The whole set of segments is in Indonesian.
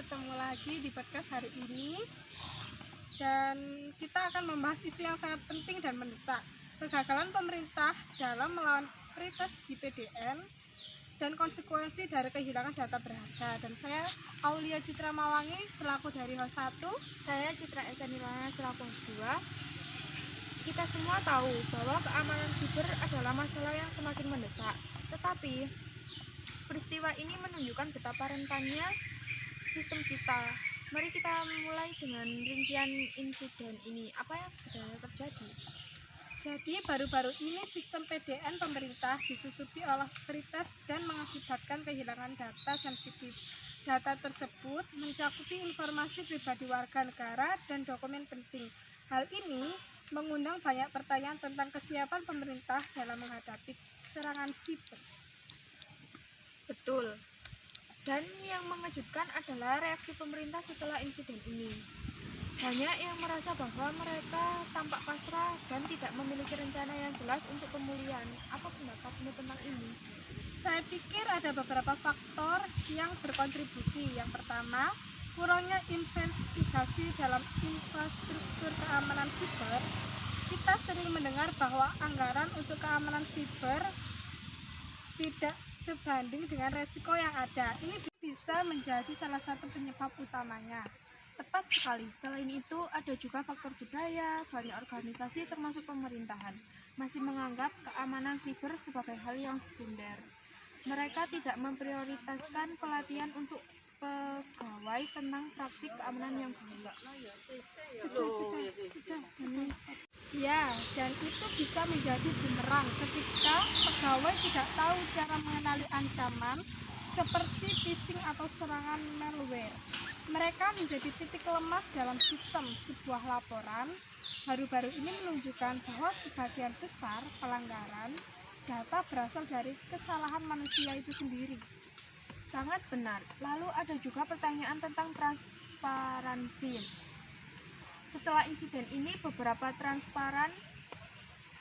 ketemu lagi di podcast hari ini. Dan kita akan membahas isu yang sangat penting dan mendesak, kegagalan pemerintah dalam melawan prioritas di PDN dan konsekuensi dari kehilangan data berharga. Dan saya Aulia Citra Mawangi selaku dari host 1. Saya Citra Esanilana selaku host 2. Kita semua tahu bahwa keamanan siber adalah masalah yang semakin mendesak. Tetapi peristiwa ini menunjukkan betapa rentannya sistem kita. Mari kita mulai dengan rincian insiden ini. Apa yang sebenarnya terjadi? Jadi baru-baru ini sistem PDN pemerintah disusupi oleh prioritas dan mengakibatkan kehilangan data sensitif. Data tersebut mencakupi informasi pribadi warga negara dan dokumen penting. Hal ini mengundang banyak pertanyaan tentang kesiapan pemerintah dalam menghadapi serangan siber. Betul. Dan yang mengejutkan adalah reaksi pemerintah setelah insiden ini. Banyak yang merasa bahwa mereka tampak pasrah dan tidak memiliki rencana yang jelas untuk pemulihan. Apa pendapatmu tentang ini? Saya pikir ada beberapa faktor yang berkontribusi. Yang pertama, kurangnya investigasi dalam infrastruktur keamanan siber. Kita sering mendengar bahwa anggaran untuk keamanan siber tidak sebanding dengan resiko yang ada. Ini bisa menjadi salah satu penyebab utamanya. Tepat sekali. Selain itu, ada juga faktor budaya. Banyak organisasi termasuk pemerintahan masih menganggap keamanan siber sebagai hal yang sekunder. Mereka tidak memprioritaskan pelatihan untuk pegawai tentang praktik keamanan yang baik. Sudah. Ya, dan itu bisa menjadi bumerang ketika pegawai tidak tahu cara mengenali ancaman seperti phishing atau serangan malware. Mereka menjadi titik lemah dalam sistem. Sebuah laporan baru-baru ini menunjukkan bahwa sebagian besar pelanggaran data berasal dari kesalahan manusia itu sendiri. Sangat benar. Lalu ada juga pertanyaan tentang transparansi. Setelah insiden ini, beberapa transparan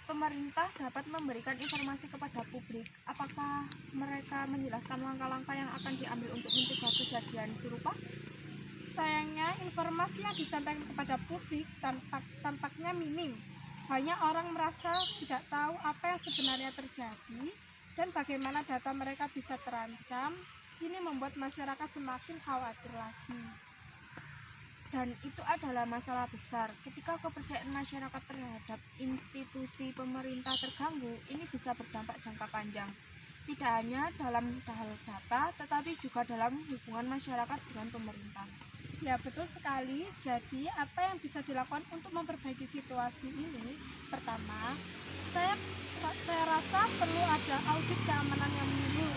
pemerintah dapat memberikan informasi kepada publik. Apakah mereka menjelaskan langkah-langkah yang akan diambil untuk mencegah kejadian serupa? Sayangnya, informasi yang disampaikan kepada publik tampaknya minim. Banyak orang merasa tidak tahu apa yang sebenarnya terjadi dan bagaimana data mereka bisa terancam. Ini membuat masyarakat semakin khawatir lagi. Dan itu adalah masalah besar. Ketika kepercayaan masyarakat terhadap institusi pemerintah terganggu, ini bisa berdampak jangka panjang. Tidak hanya dalam hal data, tetapi juga dalam hubungan masyarakat dengan pemerintah. Ya, betul sekali. Jadi, apa yang bisa dilakukan untuk memperbaiki situasi ini? Pertama, saya rasa perlu ada audit keamanan yang menyeluruh.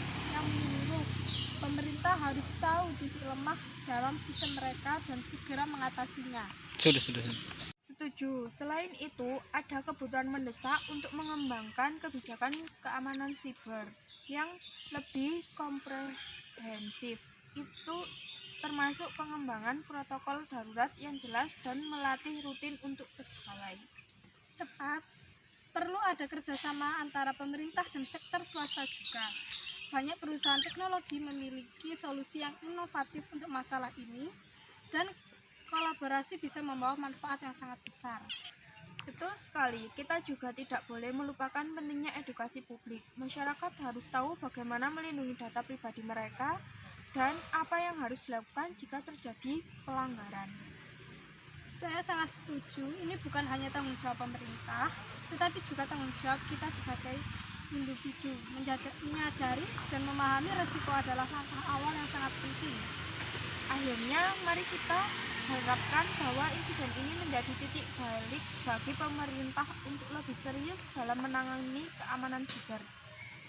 Pemerintah harus tahu titik lemah dalam sistem mereka dan segera mengatasinya. Sudah. Setuju. Selain itu, ada kebutuhan mendesak untuk mengembangkan kebijakan keamanan siber yang lebih komprehensif. Itu termasuk pengembangan protokol darurat yang jelas dan melatih rutin untuk pegawai. Tepat. Perlu ada kerjasama antara pemerintah dan sektor swasta juga. Banyak perusahaan teknologi memiliki solusi yang inovatif untuk masalah ini dan kolaborasi bisa membawa manfaat yang sangat besar. Betul sekali, kita juga tidak boleh melupakan pentingnya edukasi publik. Masyarakat harus tahu bagaimana melindungi data pribadi mereka dan apa yang harus dilakukan jika terjadi pelanggaran. Saya sangat setuju, ini bukan hanya tanggung jawab pemerintah, tetapi juga tanggung jawab kita sebagai individu. Menyadari dan memahami resiko adalah langkah awal yang sangat penting. Akhirnya, mari kita harapkan bahwa insiden ini menjadi titik balik bagi pemerintah untuk lebih serius dalam menangani keamanan siber.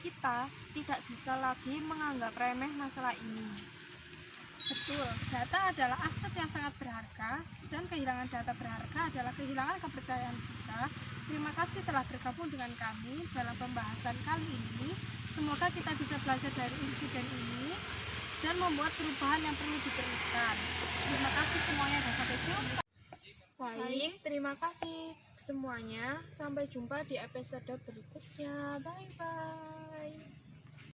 Kita tidak bisa lagi menganggap remeh masalah ini. Betul, data adalah aset yang sangat berharga dan kehilangan data berharga adalah kehilangan kepercayaan kita. Terima kasih telah bergabung dengan kami dalam pembahasan kali ini. Semoga kita bisa belajar dari insiden ini dan membuat perubahan yang perlu diberikan. Terima kasih semuanya dan sampai jumpa. Baik, terima kasih semuanya. Sampai jumpa di episode berikutnya. Bye-bye.